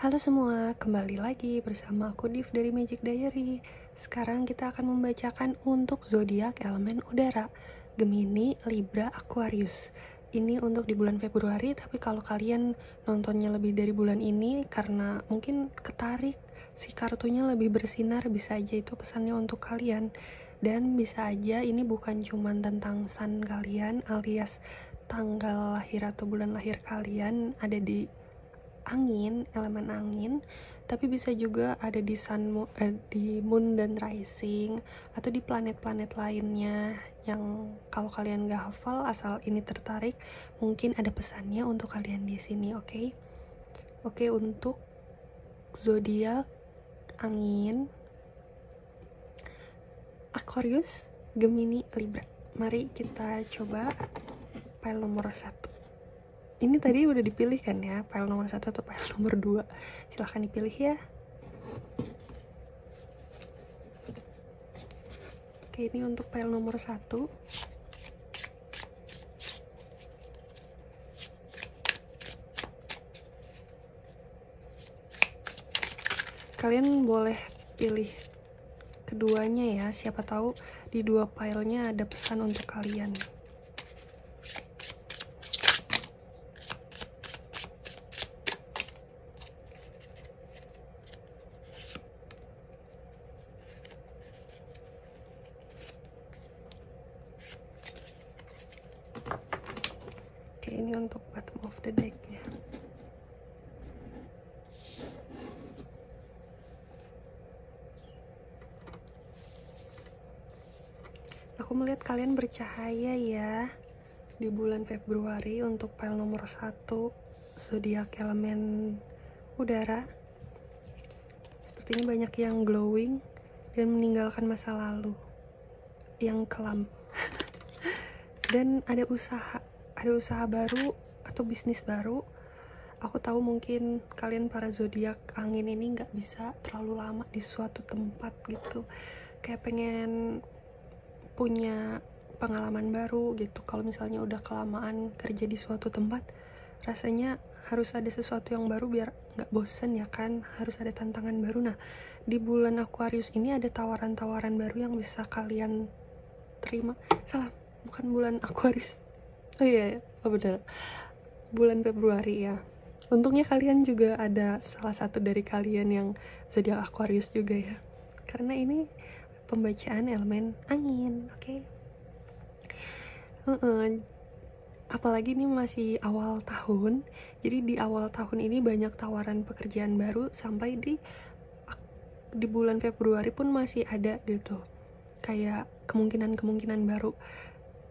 Halo semua, kembali lagi bersama aku Div dari Magic Diary. Sekarang kita akan membacakan untuk zodiak elemen udara, Gemini, Libra, Aquarius. Ini untuk di bulan Februari, tapi kalau kalian nontonnya lebih dari bulan ini karena mungkin ketarik si kartunya lebih bersinar, bisa aja itu pesannya untuk kalian. Dan bisa aja ini bukan cuman tentang sun kalian alias tanggal lahir atau bulan lahir kalian ada di angin, elemen angin, tapi bisa juga ada di di moon dan rising atau di planet-planet lainnya yang kalau kalian gak hafal asal ini tertarik mungkin ada pesannya untuk kalian di sini, oke? Oke, untuk zodiak angin Aquarius, Gemini, Libra. Mari kita coba file nomor 1. Ini tadi udah dipilih kan ya, file nomor 1 atau file nomor 2. Silahkan dipilih ya. Oke, ini untuk file nomor 1. Kalian boleh pilih keduanya ya, siapa tahu di dua filenya ada pesan untuk kalian. Oke, ini untuk bottom of the deck-nya. Aku melihat kalian bercahaya ya di bulan Februari untuk file nomor 1 zodiak elemen udara. Sepertinya banyak yang glowing dan meninggalkan masa lalu yang kelam. Dan ada usaha baru atau bisnis baru. Aku tahu mungkin kalian para zodiak angin ini nggak bisa terlalu lama di suatu tempat gitu, kayak pengen punya pengalaman baru gitu. Kalau misalnya udah kelamaan kerja di suatu tempat, rasanya harus ada sesuatu yang baru biar nggak bosen ya kan, harus ada tantangan baru. Nah, di bulan Aquarius ini ada tawaran-tawaran baru yang bisa kalian terima. Salah, bukan bulan Aquarius. Oh iya, oh benar, bulan Februari ya. Untungnya kalian juga ada salah satu dari kalian yang zodiak Aquarius juga ya, karena ini pembacaan elemen angin, oke? Apalagi ini masih awal tahun, jadi di awal tahun ini banyak tawaran pekerjaan baru sampai di bulan Februari pun masih ada gitu, kayak kemungkinan baru.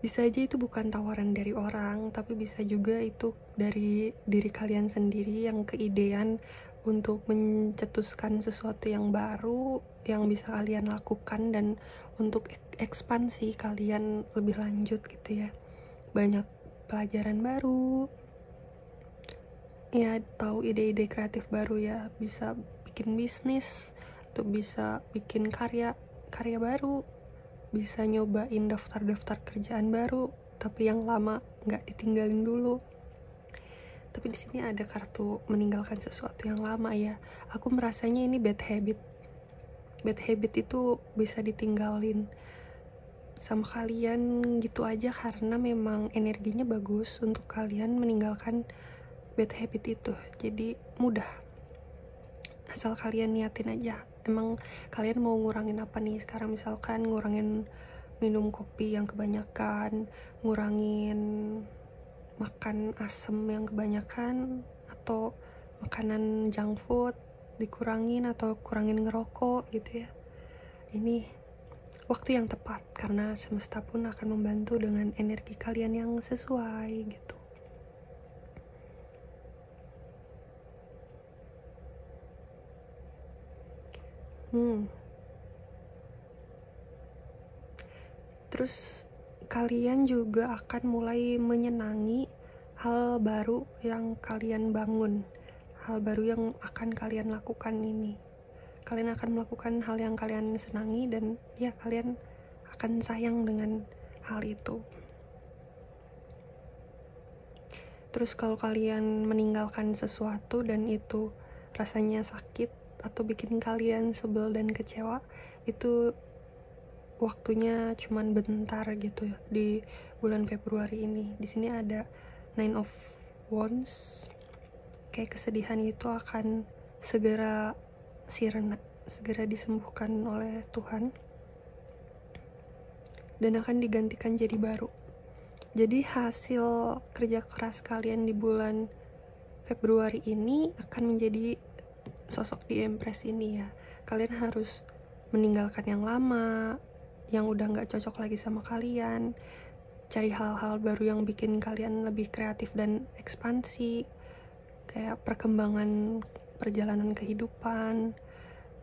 Bisa aja itu bukan tawaran dari orang, tapi bisa juga itu dari diri kalian sendiri yang keidean untuk mencetuskan sesuatu yang baru yang bisa kalian lakukan dan untuk ekspansi kalian lebih lanjut gitu ya. Banyak pelajaran baru ya, tahu ide-ide kreatif baru ya, bisa bikin bisnis atau bisa bikin karya baru, bisa nyobain daftar kerjaan baru tapi yang lama nggak ditinggalin dulu. Tapi di sini ada kartu meninggalkan sesuatu yang lama ya. Aku merasanya ini bad habit itu bisa ditinggalin sama kalian gitu aja karena memang energinya bagus untuk kalian meninggalkan bad habit itu. Jadi mudah asal kalian niatin aja. Emang kalian mau ngurangin apa nih sekarang? Misalkan ngurangin minum kopi yang kebanyakan, ngurangin makan asam yang kebanyakan, atau makanan junk food dikurangin, atau kurangin ngerokok gitu ya. Ini waktu yang tepat karena semesta pun akan membantu dengan energi kalian yang sesuai gitu. Terus kalian juga akan mulai menyenangi hal baru yang kalian bangun, hal baru yang akan kalian lakukan ini. Kalian akan melakukan hal yang kalian senangi dan ya kalian akan sayang dengan hal itu. Terus kalau kalian meninggalkan sesuatu dan itu rasanya sakit atau bikin kalian sebel dan kecewa, itu waktunya cuman bentar gitu ya di bulan Februari ini. Di sini ada Nine of Wands, kayak kesedihan itu akan segera sirna, segera disembuhkan oleh Tuhan dan akan digantikan jadi baru. Jadi hasil kerja keras kalian di bulan Februari ini akan menjadi sosok di Empress ini ya. Kalian harus meninggalkan yang lama, yang udah nggak cocok lagi sama kalian, cari hal-hal baru yang bikin kalian lebih kreatif dan ekspansi, kayak perkembangan perjalanan kehidupan,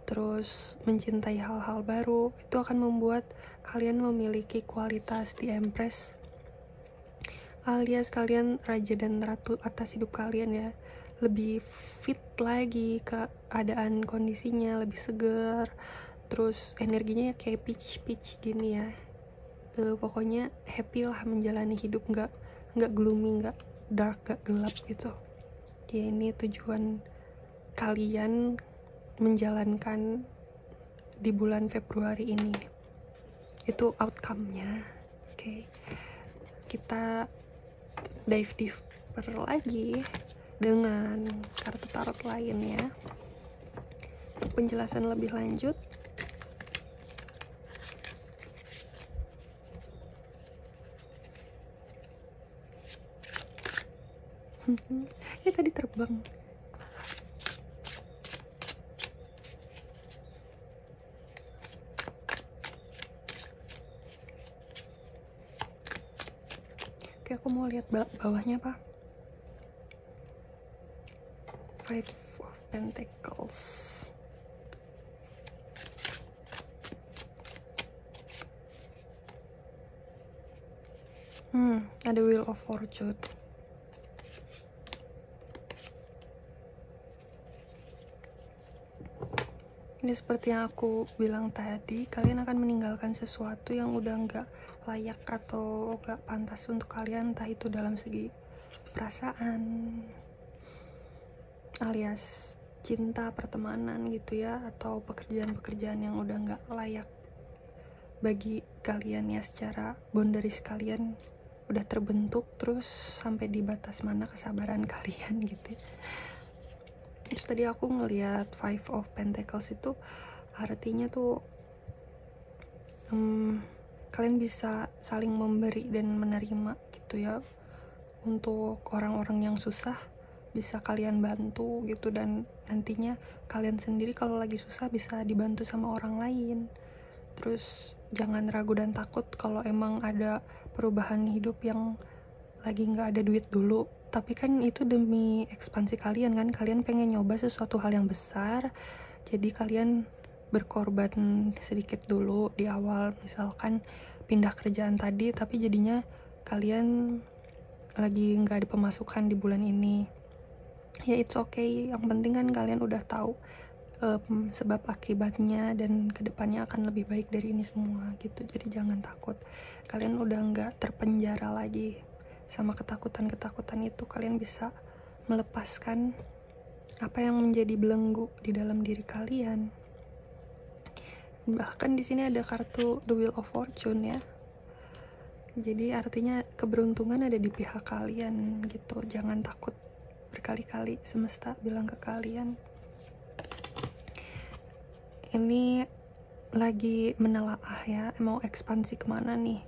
terus mencintai hal-hal baru. Itu akan membuat kalian memiliki kualitas di Empress, alias kalian raja dan ratu atas hidup kalian ya, lebih fit lagi ke keadaan kondisinya, lebih segar, terus energinya kayak peach gini ya. Pokoknya happy lah menjalani hidup, nggak gloomy, nggak dark, nggak gelap gitu ya. Ini tujuan kalian menjalankan di bulan Februari ini, itu outcome-nya. Oke, kita dive deeper lagi dengan kartu tarot lain ya, untuk penjelasan lebih lanjut. Ya tadi terbang. Oke, aku mau lihat bawahnya apa. Five of Pentacles. Ada Wheel of Fortune. Ini seperti yang aku bilang tadi, kalian akan meninggalkan sesuatu yang udah nggak layak atau nggak pantas untuk kalian, entah itu dalam segi perasaan, alias cinta, pertemanan gitu ya, atau pekerjaan-pekerjaan yang udah nggak layak bagi kalian ya. Secara boundaries kalian udah terbentuk, terus sampai di batas mana kesabaran kalian gitu ya. Terus tadi aku ngeliat Five of Pentacles itu artinya tuh kalian bisa saling memberi dan menerima gitu ya. Untuk orang-orang yang susah bisa kalian bantu gitu, dan nantinya kalian sendiri kalau lagi susah bisa dibantu sama orang lain. Terus jangan ragu dan takut kalau emang ada perubahan hidup yang lagi nggak ada duit dulu, tapi kan itu demi ekspansi kalian kan, kalian pengen nyoba sesuatu hal yang besar, jadi kalian berkorban sedikit dulu di awal. Misalkan pindah kerjaan tadi, tapi jadinya kalian lagi nggak ada pemasukan di bulan ini, ya it's okay. Yang penting kan kalian udah tahu sebab akibatnya, dan kedepannya akan lebih baik dari ini semua gitu. Jadi jangan takut, kalian udah nggak terpenjara lagi sama ketakutan-ketakutan itu. Kalian bisa melepaskan apa yang menjadi belenggu di dalam diri kalian. Bahkan di sini ada kartu The Wheel of Fortune ya. Jadi artinya keberuntungan ada di pihak kalian gitu. Jangan takut, berkali-kali semesta bilang ke kalian. Ini lagi menelaah ya, mau ekspansi kemana nih.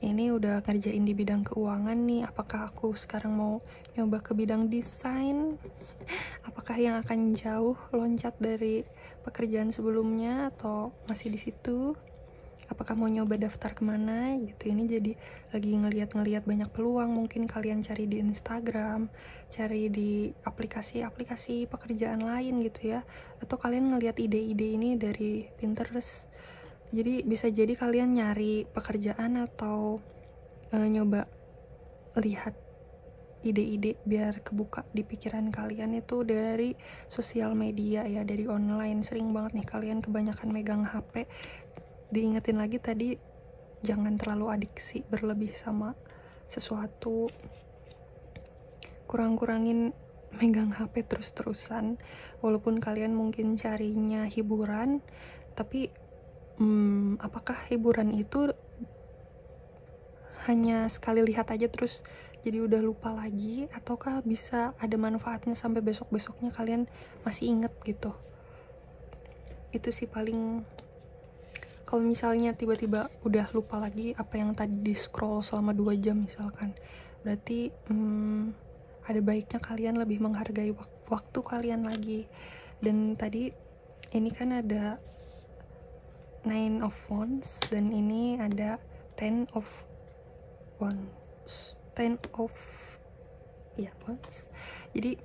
Ini udah ngerjain di bidang keuangan nih, apakah aku sekarang mau nyoba ke bidang desain? Apakah yang akan jauh loncat dari pekerjaan sebelumnya atau masih di situ? Apakah mau nyoba daftar kemana gitu. Ini jadi lagi ngeliat banyak peluang. Mungkin kalian cari di Instagram, cari di aplikasi-aplikasi pekerjaan lain gitu ya, atau kalian ngeliat ide-ide ini dari Pinterest. Jadi bisa jadi kalian nyari pekerjaan atau nyoba lihat ide-ide biar kebuka di pikiran kalian itu dari sosial media ya, dari online. Sering banget nih kalian kebanyakan megang HP. Diingetin lagi tadi, jangan terlalu adiksi berlebih sama sesuatu. Kurang-kurangin megang HP terus-terusan, walaupun kalian mungkin carinya hiburan, tapi apakah hiburan itu hanya sekali lihat aja terus jadi udah lupa lagi, ataukah bisa ada manfaatnya sampai besok-besoknya kalian masih inget gitu. Itu sih paling. Kalau misalnya tiba-tiba udah lupa lagi apa yang tadi di scroll selama 2 jam misalkan, berarti ada baiknya kalian lebih menghargai waktu kalian lagi. Dan tadi ini kan ada 9 of Wands dan ini ada 10 of Wands. Jadi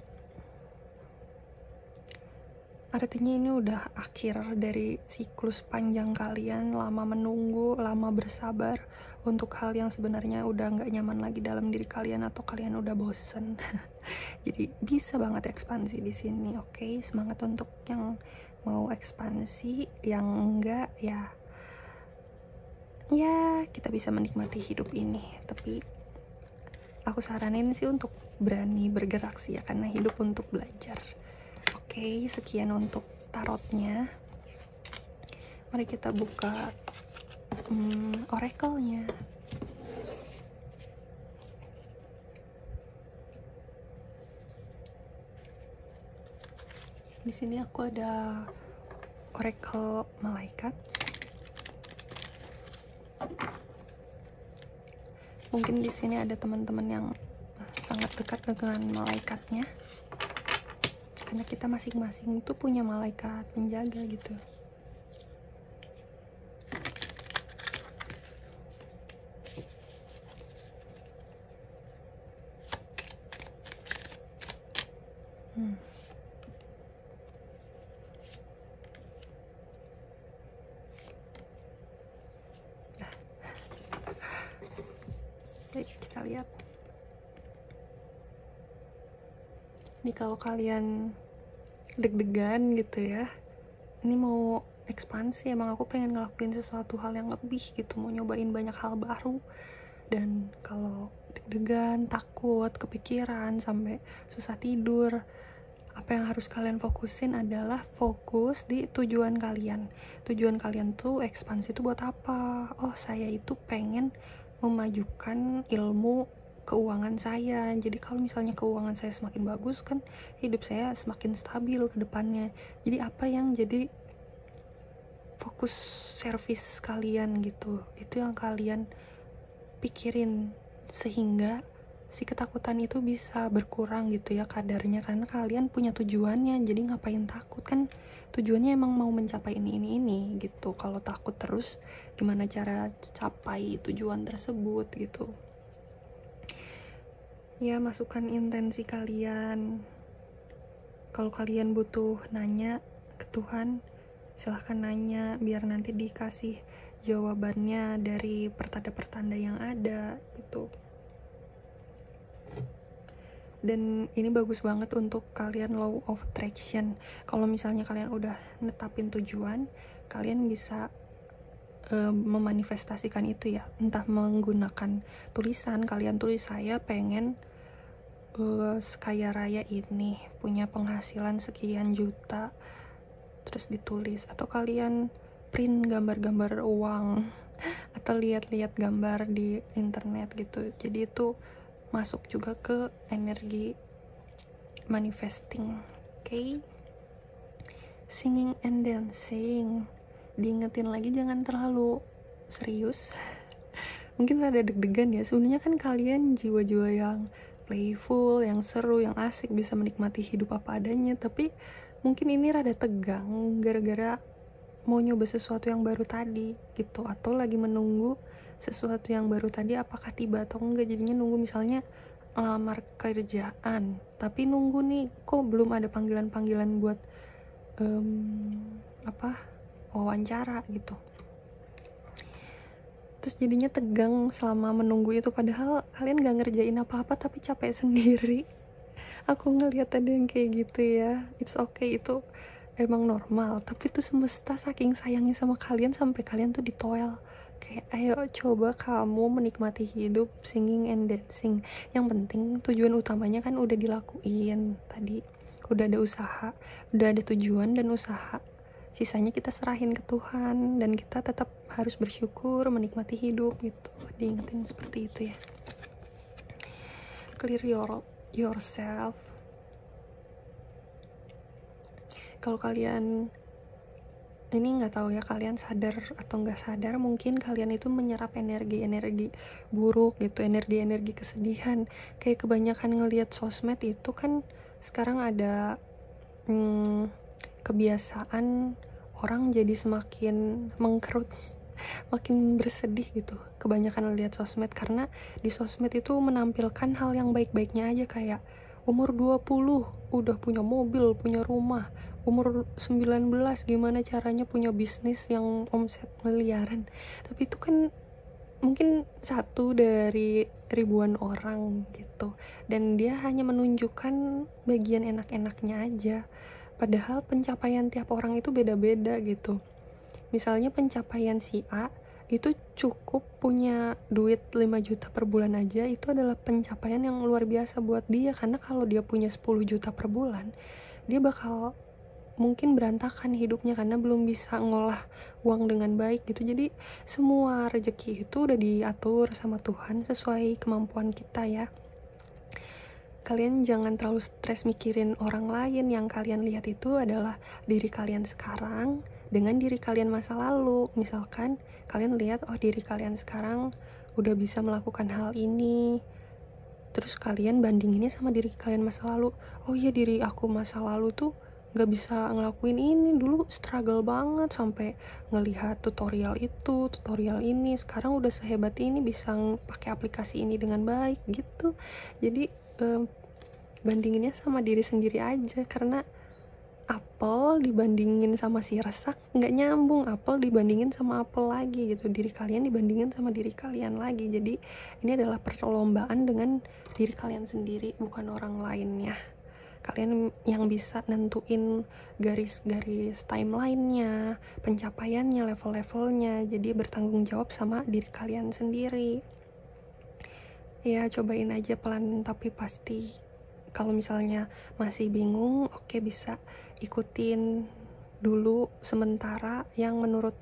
artinya ini udah akhir dari siklus panjang kalian, lama menunggu, lama bersabar untuk hal yang sebenarnya udah nggak nyaman lagi dalam diri kalian atau kalian udah bosen. Jadi bisa banget ekspansi di sini, oke? Semangat untuk yang mau ekspansi, yang enggak ya kita bisa menikmati hidup ini. Tapi aku saranin sih untuk berani bergerak sih ya, karena hidup untuk belajar. Oke, sekian untuk tarotnya. Mari kita buka oracle-nya. Di sini aku ada oracle malaikat. Mungkin di sini ada teman-teman yang sangat dekat dengan malaikatnya, karena kita masing-masing tuh punya malaikat penjaga gitu. Oke, kita lihat. Ini kalau kalian deg-degan gitu ya, ini mau ekspansi, emang aku pengen ngelakuin sesuatu hal yang lebih gitu, mau nyobain banyak hal baru. Dan kalau deg-degan, takut, kepikiran, sampai susah tidur, apa yang harus kalian fokusin adalah fokus di tujuan kalian. Tujuan kalian tuh ekspansi tuh buat apa? Oh, saya itu pengen memajukan ilmu keuangan saya. Jadi kalau misalnya keuangan saya semakin bagus, kan hidup saya semakin stabil ke depannya. Jadi apa yang jadi fokus service kalian gitu, itu yang kalian pikirin, sehingga si ketakutan itu bisa berkurang gitu ya kadarnya, karena kalian punya tujuannya. Jadi ngapain takut, kan tujuannya emang mau mencapai ini gitu. Kalau takut terus, gimana cara capai tujuan tersebut gitu ya. Masukkan intensi kalian. Kalau kalian butuh nanya ke Tuhan, silahkan nanya, biar nanti dikasih jawabannya dari pertanda-pertanda yang ada gitu. Dan ini bagus banget untuk kalian law of attraction. Kalau misalnya kalian udah netapin tujuan, kalian bisa memanifestasikan itu ya, entah menggunakan tulisan. Kalian tulis, saya pengen kaya raya ini, punya penghasilan sekian juta, terus ditulis. Atau kalian print gambar-gambar uang atau lihat-lihat gambar di internet gitu. Jadi itu masuk juga ke energi manifesting. Oke? Singing and dancing, diingetin lagi jangan terlalu serius. Mungkin rada deg-degan ya. Sebenarnya kan kalian jiwa-jiwa yang playful, yang seru, yang asik, bisa menikmati hidup apa adanya. Tapi mungkin ini rada tegang gara-gara mau nyoba sesuatu yang baru tadi gitu, atau lagi menunggu sesuatu yang baru tadi apakah tiba atau enggak. Jadinya nunggu, misalnya ngelamar kerjaan, tapi nunggu nih kok belum ada panggilan-panggilan buat wawancara gitu. Terus jadinya tegang selama menunggu itu, padahal kalian gak ngerjain apa-apa tapi capek sendiri. Aku ngeliat ada yang kayak gitu ya. It's okay, itu emang normal. Tapi itu semesta saking sayangnya sama kalian sampai kalian tuh ditoel Kayak ayo coba kamu menikmati hidup, singing and dancing. Yang penting tujuan utamanya kan udah dilakuin tadi, udah ada usaha, udah ada tujuan dan usaha. Sisanya kita serahin ke Tuhan, dan kita tetap harus bersyukur, menikmati hidup gitu. Diingetin seperti itu ya. Clear yourself. Kalau kalian ini nggak tahu ya, kalian sadar atau nggak sadar, mungkin kalian itu menyerap energi buruk gitu, energi kesedihan. Kayak kebanyakan ngelihat sosmed itu kan sekarang ada kebiasaan orang jadi semakin mengkerut, makin bersedih gitu, kebanyakan lihat sosmed. Karena di sosmed itu menampilkan hal yang baik-baiknya aja, kayak umur 20 udah punya mobil, punya rumah, umur 19 gimana caranya punya bisnis yang omset miliaran. Tapi itu kan mungkin satu dari ribuan orang gitu, dan dia hanya menunjukkan bagian enak-enaknya aja, padahal pencapaian tiap orang itu beda-beda gitu. Misalnya pencapaian si A itu cukup punya duit 5 juta per bulan aja, itu adalah pencapaian yang luar biasa buat dia. Karena kalau dia punya 10 juta per bulan, dia bakal mungkin berantakan hidupnya karena belum bisa ngolah uang dengan baik gitu. Jadi semua rezeki itu udah diatur sama Tuhan sesuai kemampuan kita ya. Kalian jangan terlalu stres mikirin orang lain. Yang kalian lihat itu adalah diri kalian sekarang dengan diri kalian masa lalu. Misalkan kalian lihat, oh diri kalian sekarang udah bisa melakukan hal ini, terus kalian bandinginnya sama diri kalian masa lalu. Oh iya, diri aku masa lalu tuh gak bisa ngelakuin ini, dulu struggle banget sampai ngelihat tutorial itu, tutorial ini, sekarang udah sehebat ini, bisa pakai aplikasi ini dengan baik gitu. Jadi bandinginnya sama diri sendiri aja, karena apel dibandingin sama si resak nggak nyambung, apel dibandingin sama apel lagi gitu, diri kalian dibandingin sama diri kalian lagi. Jadi ini adalah perlombaan dengan diri kalian sendiri, bukan orang lainnya. Kalian yang bisa nentuin garis-garis timelinenya, pencapaiannya, level-levelnya. Jadi bertanggung jawab sama diri kalian sendiri. Ya cobain aja pelan tapi pasti. Kalau misalnya masih bingung, oke, bisa ikutin dulu sementara yang menurut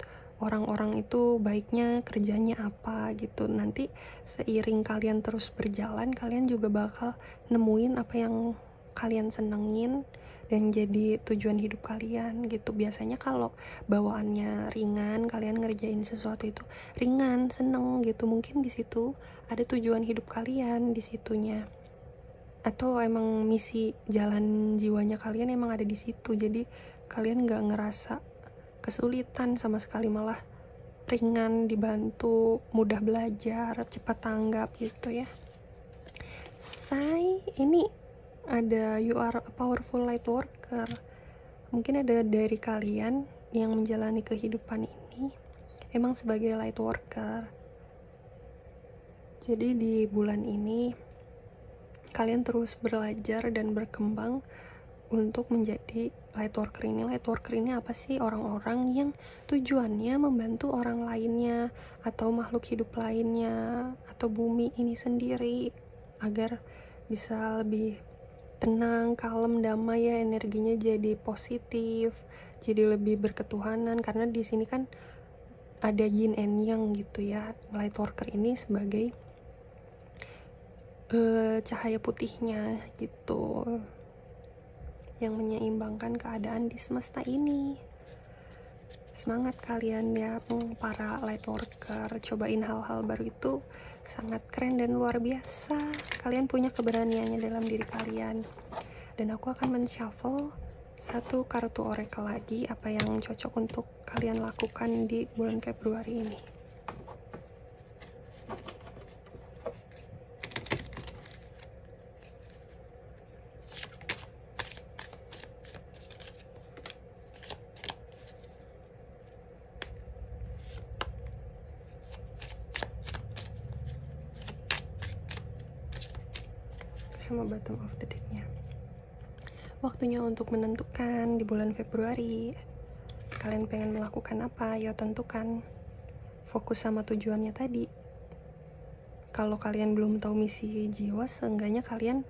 orang-orang itu baiknya kerjanya apa gitu. Nanti seiring kalian terus berjalan, kalian juga bakal nemuin apa yang kalian senengin dan jadi tujuan hidup kalian gitu. Biasanya kalau bawaannya ringan, kalian ngerjain sesuatu itu ringan, seneng gitu, mungkin di situ ada tujuan hidup kalian di situnya. Atau emang misi jalan jiwanya kalian emang ada di situ, jadi kalian nggak ngerasa kesulitan sama sekali, malah ringan, dibantu, mudah belajar, cepat tanggap gitu ya. Say, ini ada you are a powerful light worker. Mungkin ada dari kalian yang menjalani kehidupan ini emang sebagai light worker. Jadi di bulan ini kalian terus belajar dan berkembang untuk menjadi light worker ini. Light worker ini apa sih? Orang-orang yang tujuannya membantu orang lainnya atau makhluk hidup lainnya atau bumi ini sendiri agar bisa lebih tenang, kalem, damai ya, energinya jadi positif, jadi lebih berketuhanan. Karena di sini kan ada yin and yang gitu ya. Light worker ini sebagai cahaya putihnya gitu, yang menyeimbangkan keadaan di semesta ini. Semangat kalian ya para light worker, cobain hal-hal baru itu sangat keren dan luar biasa. Kalian punya keberaniannya dalam diri kalian. Dan aku akan men-shuffle satu kartu oracle lagi, apa yang cocok untuk kalian lakukan di bulan Februari ini. Sama bottom of the deck-nya. Waktunya untuk menentukan di bulan Februari kalian pengen melakukan apa, ya tentukan. fokus sama tujuannya tadi. Kalau kalian belum tahu misi jiwa, seenggaknya kalian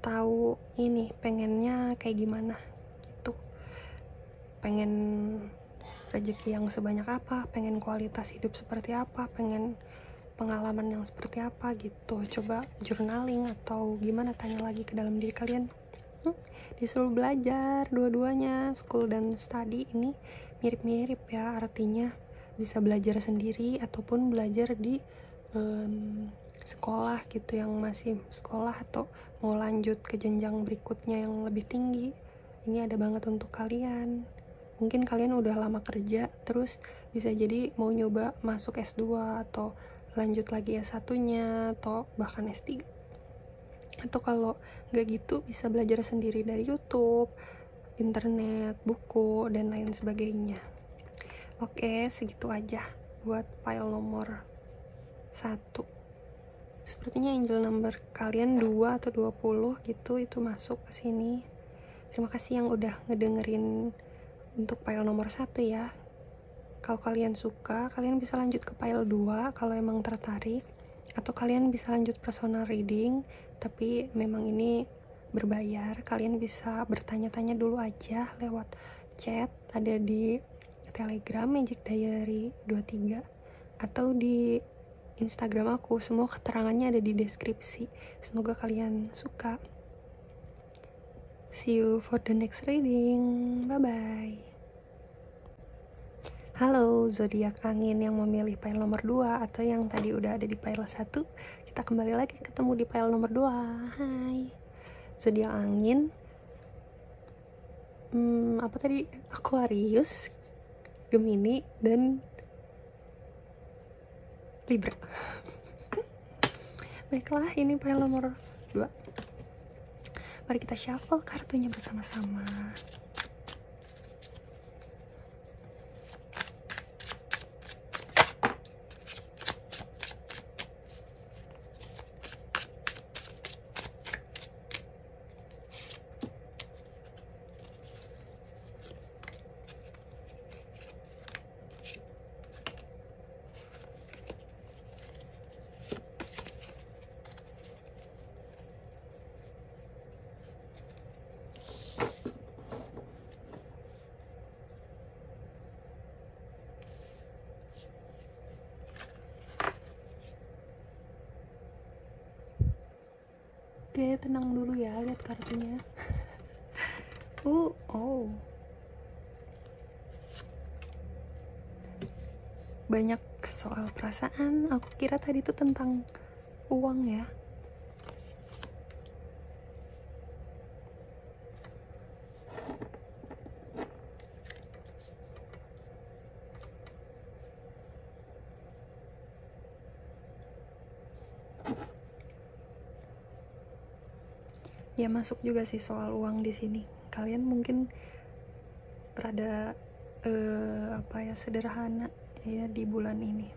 tahu ini pengennya kayak gimana gitu. Pengen rezeki yang sebanyak apa, pengen kualitas hidup seperti apa, pengen pengalaman yang seperti apa gitu. Coba journaling atau gimana, tanya lagi ke dalam diri kalian. Disuruh belajar dua-duanya, school dan study ini mirip-mirip ya artinya. Bisa belajar sendiri ataupun belajar di sekolah gitu, yang masih sekolah atau mau lanjut ke jenjang berikutnya yang lebih tinggi. Ini ada banget untuk kalian. Mungkin kalian udah lama kerja, terus bisa jadi mau nyoba masuk S2 atau lanjut lagi S1-nya atau bahkan S3. Atau kalau nggak gitu bisa belajar sendiri dari YouTube, internet, buku, dan lain sebagainya. Oke, segitu aja buat file nomor 1. Sepertinya angel number kalian 2 atau 20 gitu, itu masuk ke sini. Terima kasih yang udah ngedengerin untuk file nomor 1 ya. Kalau kalian suka, kalian bisa lanjut ke file 2 kalau emang tertarik, atau kalian bisa lanjut personal reading, tapi memang ini berbayar. Kalian bisa bertanya-tanya dulu aja lewat chat, ada di Telegram Magic Diary 23 atau di Instagram aku. Semua keterangannya ada di deskripsi. Semoga kalian suka. See you for the next reading. Bye bye. Halo zodiak angin yang memilih file nomor 2 atau yang tadi udah ada di file 1. Kita kembali lagi ketemu di file nomor 2. Hai. Zodiak angin apa tadi? Aquarius, Gemini, dan Libra. Baiklah, ini file nomor 2. Mari kita shuffle kartunya bersama-sama. Oke, tenang dulu ya, lihat kartunya. Banyak soal perasaan. Aku kira tadi itu tentang uang ya. Ya masuk juga sih soal uang di sini. Kalian mungkin rada sederhana ya di bulan ini.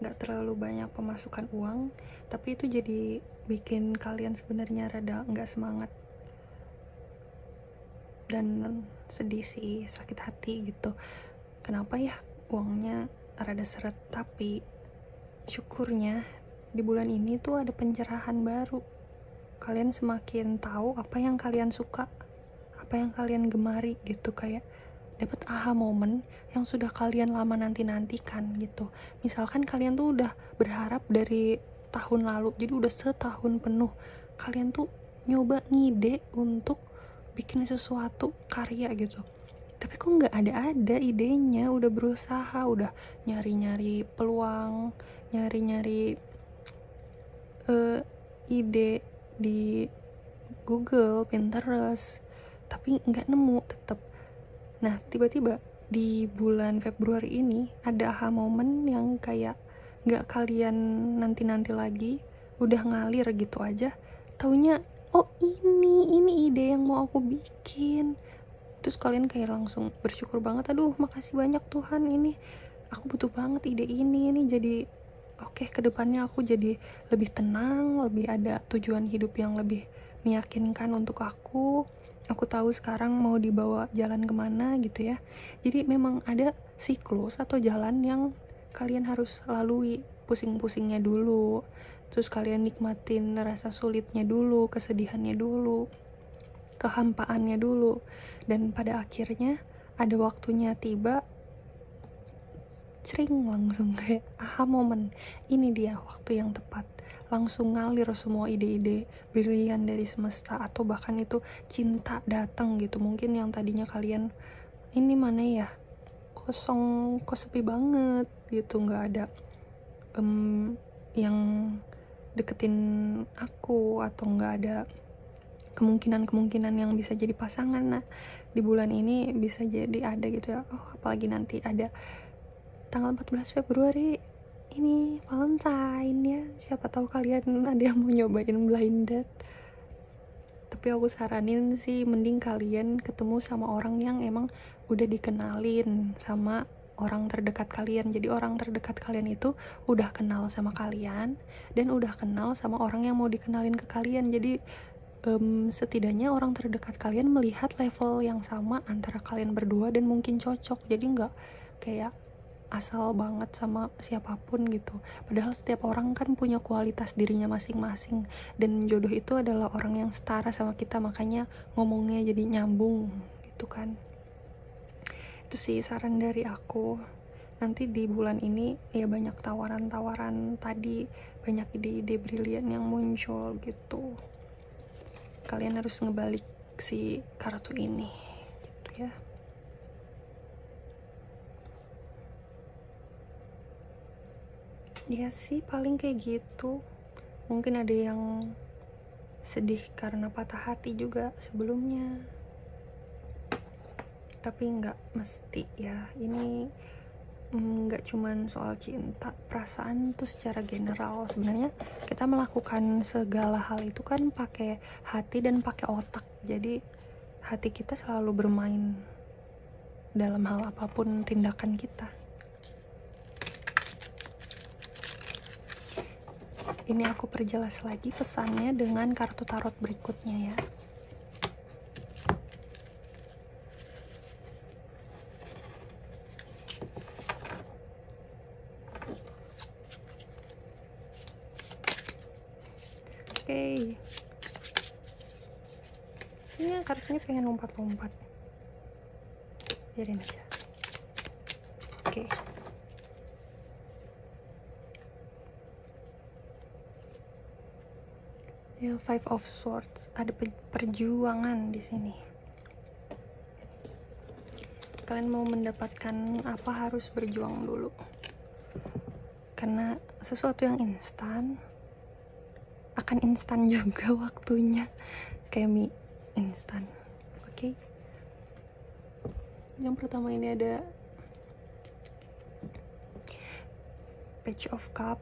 Nggak terlalu banyak pemasukan uang, tapi itu jadi bikin kalian sebenarnya rada nggak semangat dan sedih sih, sakit hati gitu. Kenapa ya uangnya rada seret? Tapi syukurnya di bulan ini tuh ada pencerahan baru. Kalian semakin tahu apa yang kalian suka, apa yang kalian gemari gitu, kayak dapat aha moment yang sudah kalian lama nanti-nantikan gitu. Misalkan kalian tuh udah berharap dari tahun lalu, jadi udah setahun penuh kalian tuh nyoba ngide untuk bikin sesuatu karya gitu, tapi kok nggak ada idenya. Udah berusaha, udah nyari-nyari peluang, nyari-nyari ide di Google, Pinterest, tapi nggak nemu tetap. Nah, tiba-tiba di bulan Februari ini ada aha moment yang kayak nggak kalian nanti-nanti lagi, udah ngalir gitu aja. Taunya, oh ini ide yang mau aku bikin. Terus kalian kayak langsung bersyukur banget, aduh makasih banyak Tuhan, ini aku butuh banget ide ini jadi oke, kedepannya aku jadi lebih tenang, lebih ada tujuan hidup yang lebih meyakinkan untuk aku tahu sekarang mau dibawa jalan kemana gitu ya. Jadi memang ada siklus atau jalan yang kalian harus lalui pusing-pusingnya dulu, terus kalian nikmatin rasa sulitnya dulu, kesedihannya dulu, kehampaannya dulu, dan pada akhirnya ada waktunya tiba, cering, langsung kayak aha moment, ini dia waktu yang tepat, langsung ngalir semua ide-ide brilian dari semesta, atau bahkan itu cinta datang gitu. Mungkin yang tadinya kalian ini mana ya, kosong, kok sepi banget gitu, nggak ada yang deketin aku, atau nggak ada kemungkinan yang bisa jadi pasangan. Nah, di bulan ini bisa jadi ada gitu ya. Oh, apalagi nanti ada tanggal 14 Februari ini Valentine ya, siapa tahu kalian ada yang mau nyobain blind date. Tapi aku saranin sih mending kalian ketemu sama orang yang emang udah dikenalin sama orang terdekat kalian. Jadi orang terdekat kalian itu udah kenal sama kalian dan udah kenal sama orang yang mau dikenalin ke kalian. Jadi setidaknya orang terdekat kalian melihat level yang sama antara kalian berdua dan mungkin cocok. Jadi nggak kayak asal banget sama siapapun gitu. Padahal setiap orang kan punya kualitas dirinya masing-masing, dan jodoh itu adalah orang yang setara sama kita, makanya ngomongnya jadi nyambung gitu kan. Itu sih saran dari aku. Nanti di bulan ini ya banyak tawaran-tawaran tadi, banyak ide-ide brilian yang muncul gitu. Kalian harus ngebalik si kartu ini gitu ya. Ya sih paling kayak gitu. Mungkin ada yang sedih karena patah hati juga sebelumnya, tapi nggak mesti ya. Ini nggak cuman soal cinta, perasaan tuh secara general. Sebenarnya kita melakukan segala hal itu kan pakai hati dan pakai otak. Jadi hati kita selalu bermain dalam hal apapun tindakan kita. Ini aku perjelas lagi pesannya dengan kartu tarot berikutnya ya. Oke. Ini kartunya pengen lompat-lompat. Biarin aja. Oke. Ya, Five of Swords, ada perjuangan di sini. Kalian mau mendapatkan apa harus berjuang dulu. Karena sesuatu yang instan akan instan juga waktunya, kayak mie instan. Oke. Yang pertama ini ada Page of Cup.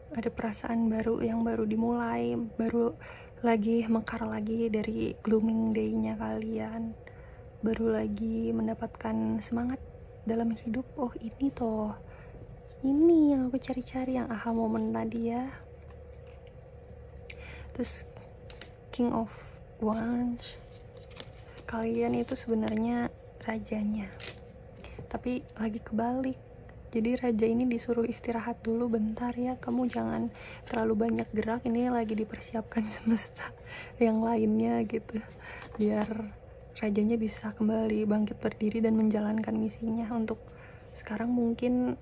Ada perasaan baru yang baru dimulai, baru lagi mekar lagi dari glooming day-nya kalian, baru lagi mendapatkan semangat dalam hidup. Oh ini toh, ini yang aku cari-cari, yang aha moment tadi ya. Terus King of Wands, kalian itu sebenarnya rajanya, tapi lagi kebalik. Jadi raja ini disuruh istirahat dulu bentar ya, kamu jangan terlalu banyak gerak, ini lagi dipersiapkan semesta yang lainnya gitu, biar rajanya bisa kembali bangkit berdiri dan menjalankan misinya. Untuk sekarang mungkin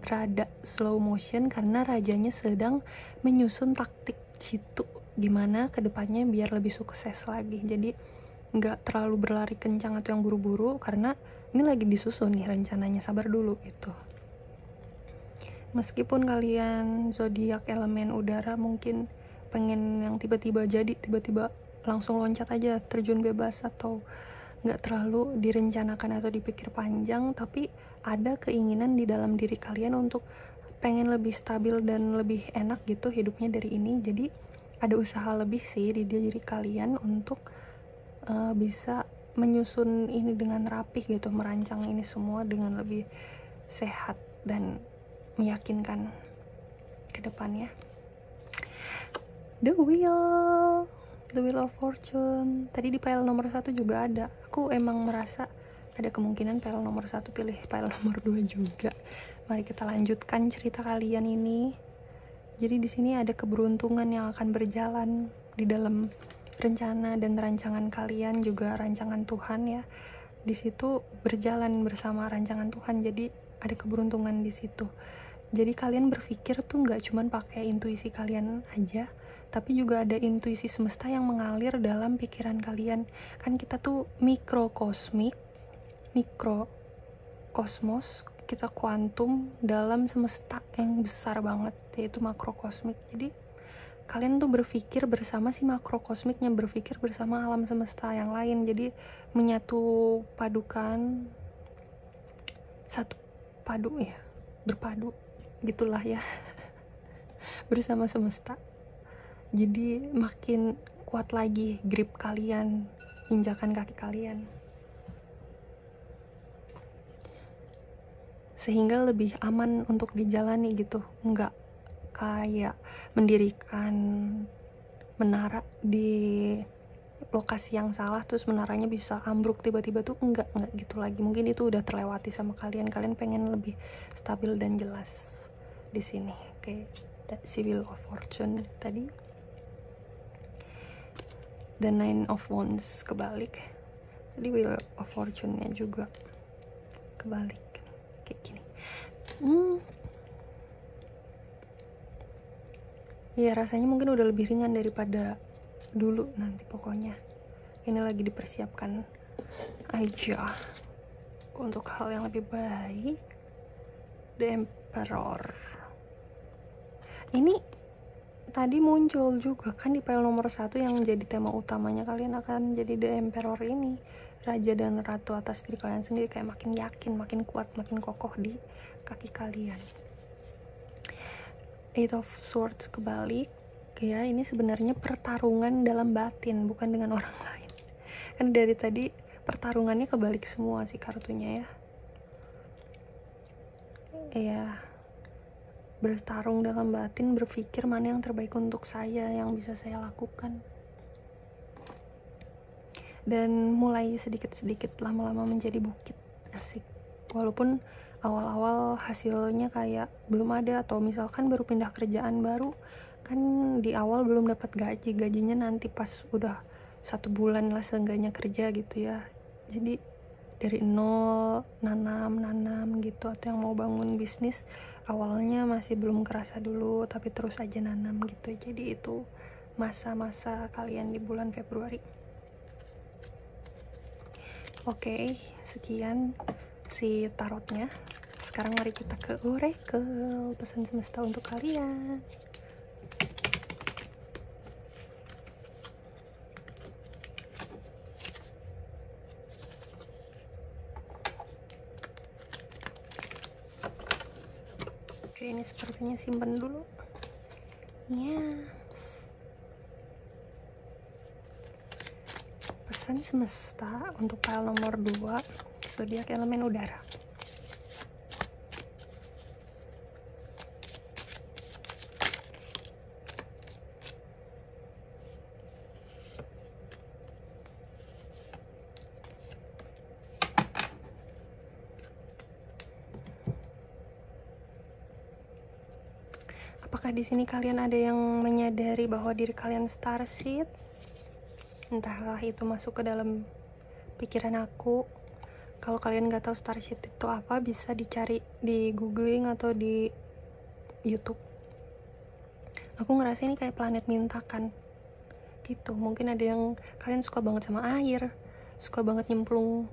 rada slow motion karena rajanya sedang menyusun taktik jitu gimana kedepannya biar lebih sukses lagi. Jadi nggak terlalu berlari kencang atau yang buru-buru, karena ini lagi disusun nih rencananya, sabar dulu gitu. Meskipun kalian zodiak elemen udara, mungkin pengen yang tiba-tiba jadi, tiba-tiba langsung loncat aja, terjun bebas, atau nggak terlalu direncanakan atau dipikir panjang, tapi ada keinginan di dalam diri kalian untuk pengen lebih stabil dan lebih enak gitu hidupnya dari ini. Jadi ada usaha lebih sih di diri kalian untuk bisa menyusun ini dengan rapih gitu, merancang ini semua dengan lebih sehat dan meyakinkan ke depannya. The Wheel of Fortune tadi di pile nomor 1 juga ada. Aku emang merasa ada kemungkinan file nomor 1 pilih file nomor 2 juga. Mari kita lanjutkan cerita kalian ini. Jadi di sini ada keberuntungan yang akan berjalan di dalam rencana dan rancangan kalian, juga rancangan Tuhan ya. Di situ berjalan bersama rancangan Tuhan, jadi ada keberuntungan di situ. Jadi kalian berpikir tuh nggak cuman pakai intuisi kalian aja, tapi juga ada intuisi semesta yang mengalir dalam pikiran kalian. Kan kita tuh mikrokosmos, kita kuantum dalam semesta yang besar banget, yaitu makrokosmik. Jadi kalian tuh berpikir bersama si makrokosmiknya, berpikir bersama alam semesta yang lain. Jadi menyatu padukan, satu padu ya, berpadu gitulah ya bersama semesta. Jadi makin kuat lagi grip kalian, injakan kaki kalian, sehingga lebih aman untuk dijalani gitu. Nggak kayak mendirikan menara di lokasi yang salah terus menaranya bisa ambruk tiba-tiba tuh, enggak gitu lagi. Mungkin itu udah terlewati sama kalian pengen lebih stabil dan jelas di sini. Oke, si Wheel of Fortune tadi dan Nine of Wands kebalik. Tadi Wheel of Fortune-nya juga kebalik kayak gini. Ya rasanya mungkin udah lebih ringan daripada dulu. Nanti pokoknya ini lagi dipersiapkan aja untuk hal yang lebih baik. The Emperor ini tadi muncul juga kan di file nomor 1 yang jadi tema utamanya. Kalian akan jadi The Emperor ini, raja dan ratu atas diri kalian sendiri, kayak makin yakin, makin kuat, makin kokoh di kaki kalian. Eight of Swords kebalik ya. Ini sebenarnya pertarungan dalam batin, bukan dengan orang lain. Kan dari tadi pertarungannya kebalik semua sih kartunya ya. Ya, bertarung dalam batin, berpikir mana yang terbaik untuk saya, yang bisa saya lakukan. Dan mulai sedikit-sedikit lama-lama menjadi bukit. Asik. Walaupun awal-awal hasilnya kayak belum ada, atau misalkan baru pindah kerjaan baru, kan di awal belum dapat gajinya nanti pas udah 1 bulan lah seenggaknya kerja gitu ya. Jadi dari nol nanam gitu, atau yang mau bangun bisnis awalnya masih belum kerasa dulu, tapi terus aja nanam gitu. Jadi itu masa-masa kalian di bulan Februari. Oke, sekian si tarotnya. Sekarang mari kita ke oracle, pesan semesta untuk kalian. Oke, ini sepertinya simpen dulu. Pesan semesta untuk file nomor 2, zodiak elemen udara. Apakah di sini kalian ada yang menyadari bahwa diri kalian starseed? Entahlah itu masuk ke dalam pikiran aku. Kalau kalian nggak tahu starseed itu apa, bisa dicari di googling atau di YouTube. Aku ngerasa ini kayak planet mintakan gitu. Mungkin ada yang kalian suka banget sama air, suka banget nyemplung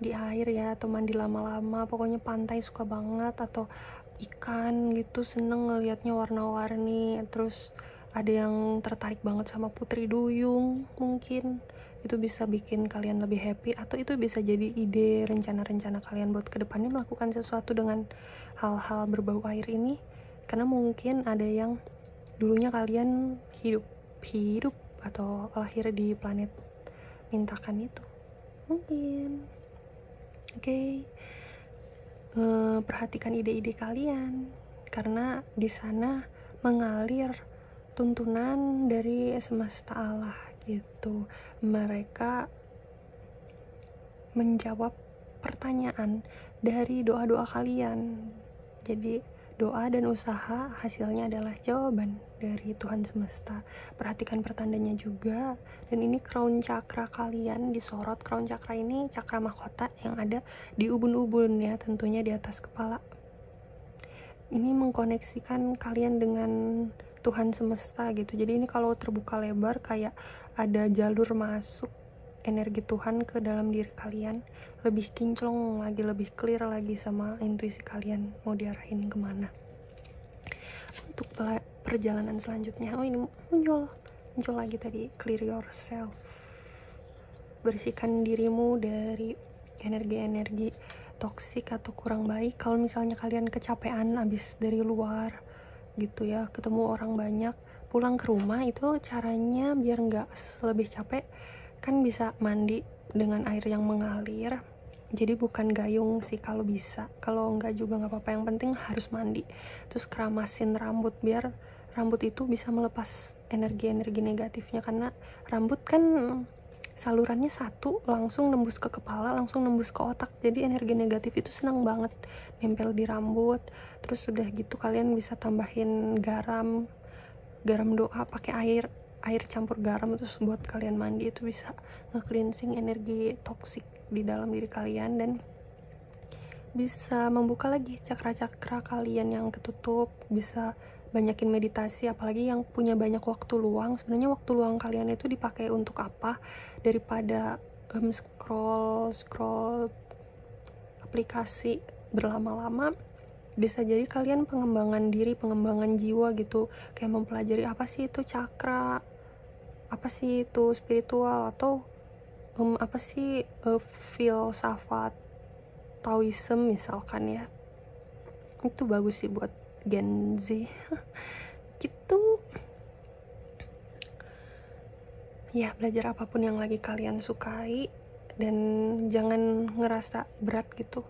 di air ya, atau mandi lama-lama, pokoknya pantai suka banget, atau ikan gitu, seneng ngelihatnya warna-warni. Terus ada yang tertarik banget sama putri duyung, mungkin itu bisa bikin kalian lebih happy, atau itu bisa jadi ide rencana-rencana kalian buat kedepannya melakukan sesuatu dengan hal-hal berbau air ini. Karena mungkin ada yang dulunya kalian hidup atau lahir di planet mintakan itu mungkin. Oke. Perhatikan ide-ide kalian, karena di sana mengalir tuntunan dari semesta Allah gitu. Mereka menjawab pertanyaan dari doa-doa kalian. Jadi doa dan usaha hasilnya adalah jawaban dari Tuhan semesta. Perhatikan pertandanya juga. Dan ini crown chakra kalian disorot. Crown chakra ini cakra mahkota yang ada di ubun-ubun ya, tentunya di atas kepala. Ini mengkoneksikan kalian dengan Tuhan semesta gitu. Jadi ini kalau terbuka lebar kayak ada jalur masuk energi Tuhan ke dalam diri kalian, lebih kinclong lagi, lebih clear lagi sama intuisi kalian mau diarahin kemana. Untuk perjalanan selanjutnya, oh ini muncul lagi tadi, clear yourself, bersihkan dirimu dari energi-energi toksik atau kurang baik. Kalau misalnya kalian kecapean abis dari luar gitu ya, ketemu orang banyak, pulang ke rumah itu caranya biar nggak lebih capek kan bisa mandi dengan air yang mengalir. Jadi bukan gayung sih kalau bisa, kalau enggak juga nggak apa-apa, yang penting harus mandi. Terus keramasin rambut biar rambut itu bisa melepas energi-energi negatifnya, karena rambut kan salurannya satu, langsung nembus ke kepala, langsung nembus ke otak. Jadi energi negatif itu senang banget nempel di rambut. Terus udah gitu kalian bisa tambahin garam doa pakai air campur garam, terus buat kalian mandi, itu bisa nge-cleansing energi toksik di dalam diri kalian dan bisa membuka lagi cakra-cakra kalian yang ketutup. Bisa banyakin meditasi, apalagi yang punya banyak waktu luang. Sebenarnya waktu luang kalian itu dipakai untuk apa daripada scroll aplikasi berlama-lama. Bisa jadi kalian pengembangan diri, pengembangan jiwa gitu, kayak mempelajari apa sih itu cakra, apa sih itu spiritual, atau apa sih filsafat Taoism misalkan ya. Itu bagus sih buat Gen Z gitu ya. Belajar apapun yang lagi kalian sukai dan jangan ngerasa berat gitu.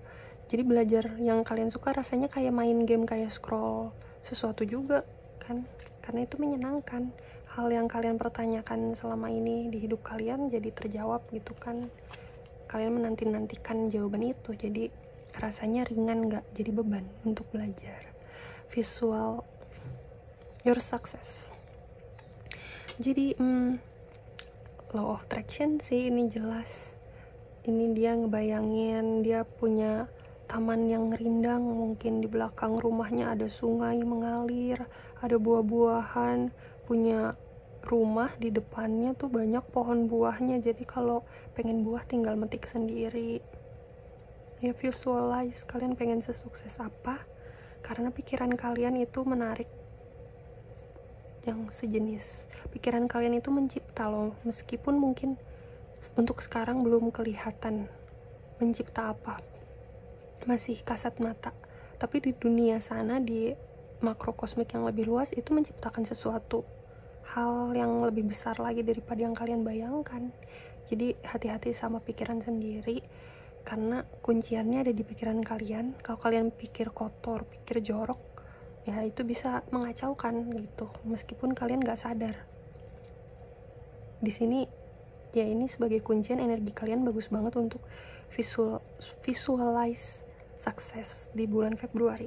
Jadi belajar yang kalian suka rasanya kayak main game, kayak scroll sesuatu juga kan, karena itu menyenangkan. Hal yang kalian pertanyakan selama ini di hidup kalian jadi terjawab gitu kan. Kalian menanti-nantikan jawaban itu, jadi rasanya ringan, gak jadi beban untuk belajar. Visual your success. Jadi law of attraction sih ini jelas. Ini dia ngebayangin dia punya taman yang rindang, mungkin di belakang rumahnya ada sungai mengalir, ada buah-buahan, punya rumah di depannya tuh banyak pohon buahnya, jadi kalau pengen buah tinggal metik sendiri ya. Visualize kalian pengen sesukses apa, karena pikiran kalian itu menarik yang sejenis. Pikiran kalian itu mencipta loh, meskipun mungkin untuk sekarang belum kelihatan mencipta apa, masih kasat mata, tapi di dunia sana, di makrokosmik yang lebih luas, itu menciptakan sesuatu hal yang lebih besar lagi daripada yang kalian bayangkan. Jadi hati-hati sama pikiran sendiri, karena kunciannya ada di pikiran kalian. Kalau kalian pikir kotor, pikir jorok, ya itu bisa mengacaukan gitu, meskipun kalian gak sadar. Di sini ya, ini sebagai kuncian energi kalian bagus banget untuk visualize sukses di bulan Februari.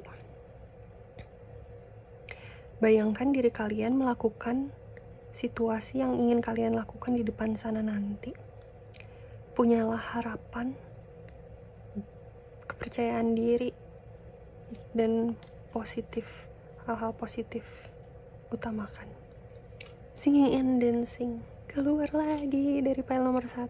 Bayangkan diri kalian melakukan situasi yang ingin kalian lakukan di depan sana nanti. Punyalah harapan, kepercayaan diri, dan positif, hal-hal positif utamakan. Singing and dancing, keluar lagi dari file nomor 1.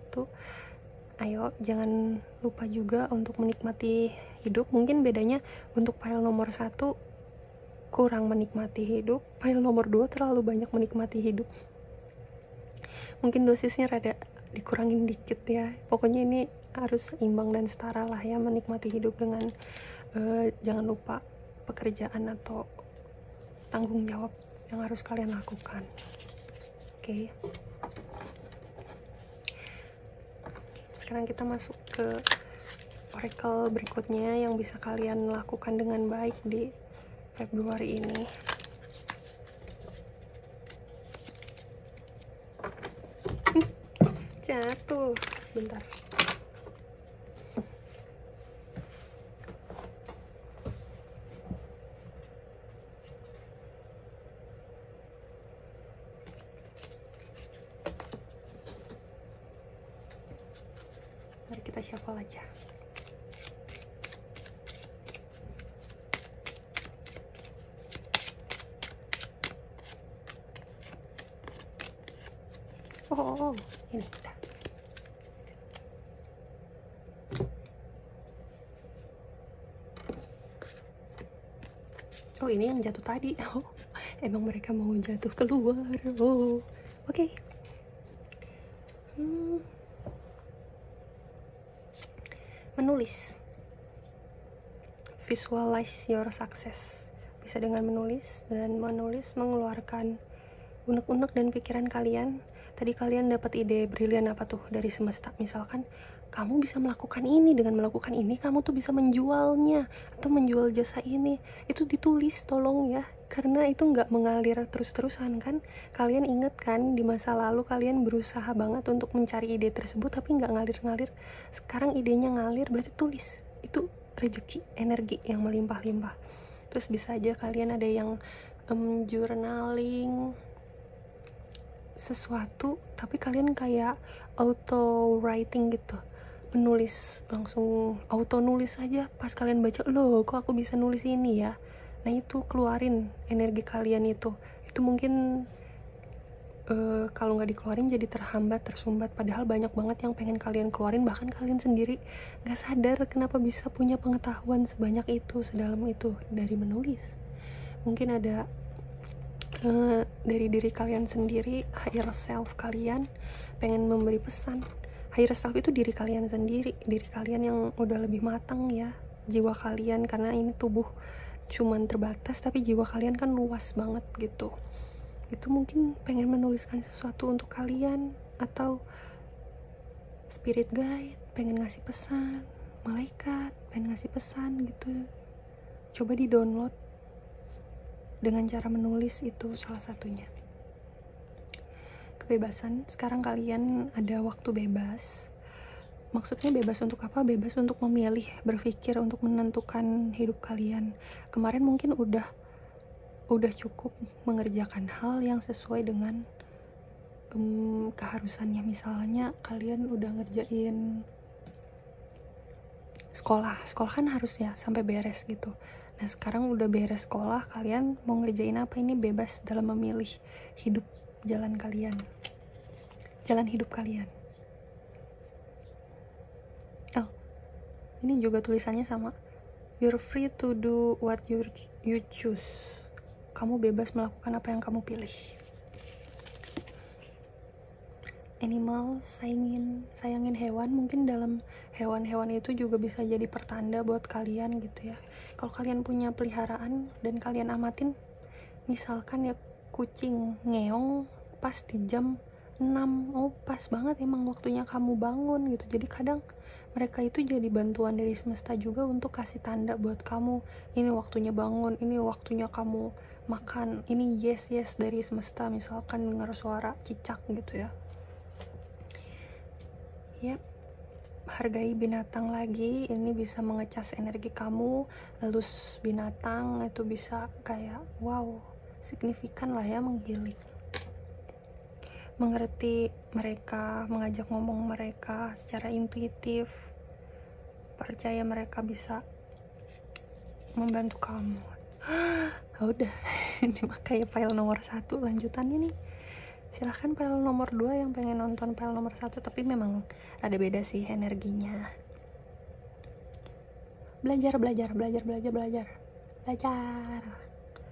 Ayo, jangan lupa juga untuk menikmati hidup. Mungkin bedanya untuk file nomor 1 kurang menikmati hidup, file nomor 2 terlalu banyak menikmati hidup. Mungkin dosisnya rada dikurangin dikit ya. Pokoknya ini harus imbang dan setara lah ya, menikmati hidup dengan jangan lupa pekerjaan atau tanggung jawab yang harus kalian lakukan. Oke. Sekarang kita masuk ke oracle berikutnya yang bisa kalian lakukan dengan baik di Februari ini. Jatuh, bentar. Mari kita shuffle aja. Oh, ini udah. Oh, ini yang jatuh tadi. Oh, emang mereka mau jatuh keluar. Oh, oke. Menulis. Visualize your success. Bisa dengan menulis, dan menulis mengeluarkan unek-unek dan pikiran kalian. Tadi kalian dapat ide brilian apa tuh dari semesta, misalkan kamu bisa melakukan ini, dengan melakukan ini kamu tuh bisa menjualnya atau menjual jasa ini. Itu ditulis tolong ya, karena itu nggak mengalir terus-terusan kan. Kalian inget kan di masa lalu kalian berusaha banget untuk mencari ide tersebut tapi nggak ngalir-ngalir. Sekarang idenya ngalir, berarti tulis. Itu rezeki, energi yang melimpah-limpah. Terus bisa aja kalian ada yang journaling sesuatu, tapi kalian kayak auto writing gitu, menulis langsung auto nulis aja. Pas kalian baca, loh kok aku bisa nulis ini ya. Nah itu keluarin energi kalian itu mungkin kalau nggak dikeluarin jadi terhambat, tersumbat, padahal banyak banget yang pengen kalian keluarin. Bahkan kalian sendiri nggak sadar kenapa bisa punya pengetahuan sebanyak itu, sedalam itu dari menulis. Mungkin ada dari diri kalian sendiri, higher self kalian pengen memberi pesan. Higher self itu diri kalian sendiri, diri kalian yang udah lebih matang ya, jiwa kalian, karena ini tubuh cuman terbatas tapi jiwa kalian kan luas banget gitu. Itu mungkin pengen menuliskan sesuatu untuk kalian, atau spirit guide pengen ngasih pesan, malaikat pengen ngasih pesan gitu. Coba di download dengan cara menulis, itu salah satunya. Kebebasan, sekarang kalian ada waktu bebas. Maksudnya bebas untuk apa? Bebas untuk memilih, berpikir, untuk menentukan hidup kalian. Kemarin mungkin udah cukup mengerjakan hal yang sesuai dengan keharusannya. Misalnya kalian udah ngerjain sekolah kan harus ya sampai beres gitu. Nah sekarang udah beres sekolah, kalian mau ngerjain apa? Ini bebas dalam memilih hidup, jalan hidup kalian. Oh, ini juga tulisannya sama, you're free to do what you choose. Kamu bebas melakukan apa yang kamu pilih. Animal, sayangin hewan. Mungkin dalam hewan-hewan itu juga bisa jadi pertanda buat kalian gitu ya. Kalau kalian punya peliharaan dan kalian amatin, misalkan ya kucing ngeong pas di jam 6, oh pas banget emang waktunya kamu bangun gitu. Jadi kadang mereka itu jadi bantuan dari semesta juga untuk kasih tanda buat kamu, ini waktunya bangun, ini waktunya kamu makan, ini yes dari semesta. Misalkan dengar suara cicak gitu ya. Yap, hargai binatang lagi, ini bisa mengecas energi kamu. Elus binatang itu bisa kayak wow, signifikan lah ya, menggiling. Mengerti mereka, mengajak ngomong mereka secara intuitif, percaya mereka bisa membantu kamu. Udah, ini kayak file nomor 1 lanjutannya nih. Silahkan file nomor 2 yang pengen nonton file nomor 1, tapi memang ada beda sih energinya. Belajar.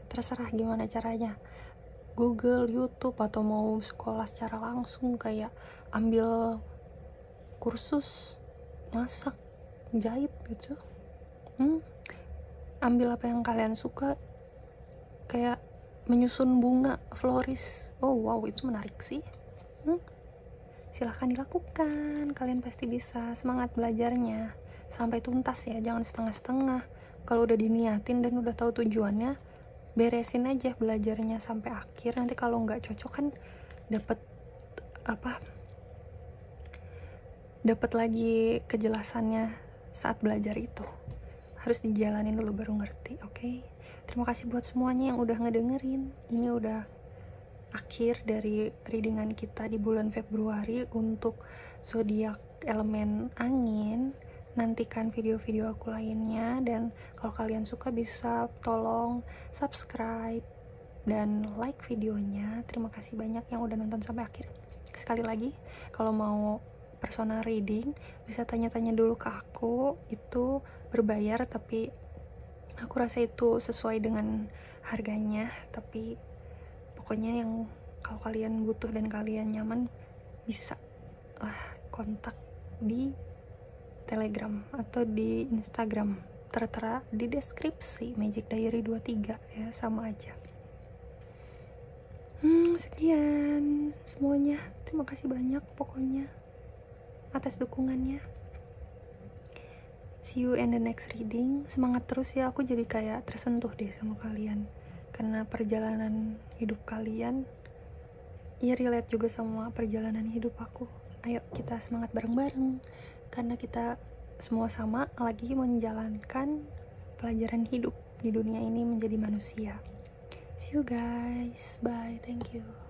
Terserah gimana caranya. Google, YouTube, atau mau sekolah secara langsung kayak ambil kursus masak, jahit gitu. Ambil apa yang kalian suka, kayak menyusun bunga, floris. Oh wow, itu menarik sih. Silahkan dilakukan, kalian pasti bisa. Semangat belajarnya sampai tuntas ya, jangan setengah-setengah. Kalau udah diniatin dan udah tahu tujuannya, beresin aja belajarnya sampai akhir. Nanti kalau nggak cocok kan dapat lagi kejelasannya saat belajar itu. Harus dijalanin dulu baru ngerti, oke? Terima kasih buat semuanya yang udah ngedengerin. Ini udah akhir dari readingan kita di bulan Februari untuk zodiak elemen angin, nantikan video-video aku lainnya. Dan kalau kalian suka bisa tolong subscribe dan like videonya. Terima kasih banyak yang udah nonton sampai akhir. Sekali lagi, kalau mau personal reading bisa tanya-tanya dulu ke aku, itu berbayar, tapi aku rasa itu sesuai dengan harganya. Tapi pokoknya yang kalau kalian butuh dan kalian nyaman, bisa lah kontak di Telegram atau di Instagram, tertera di deskripsi Magic Diary 23 ya, sama aja. Sekian semuanya, terima kasih banyak pokoknya atas dukungannya. See you in the next reading. Semangat terus ya, aku jadi kayak tersentuh deh sama kalian, karena perjalanan hidup kalian ya relate juga sama perjalanan hidup aku. Ayo kita semangat bareng-bareng, karena kita semua sama lagi menjalankan pelajaran hidup di dunia ini menjadi manusia. See you guys, bye, thank you.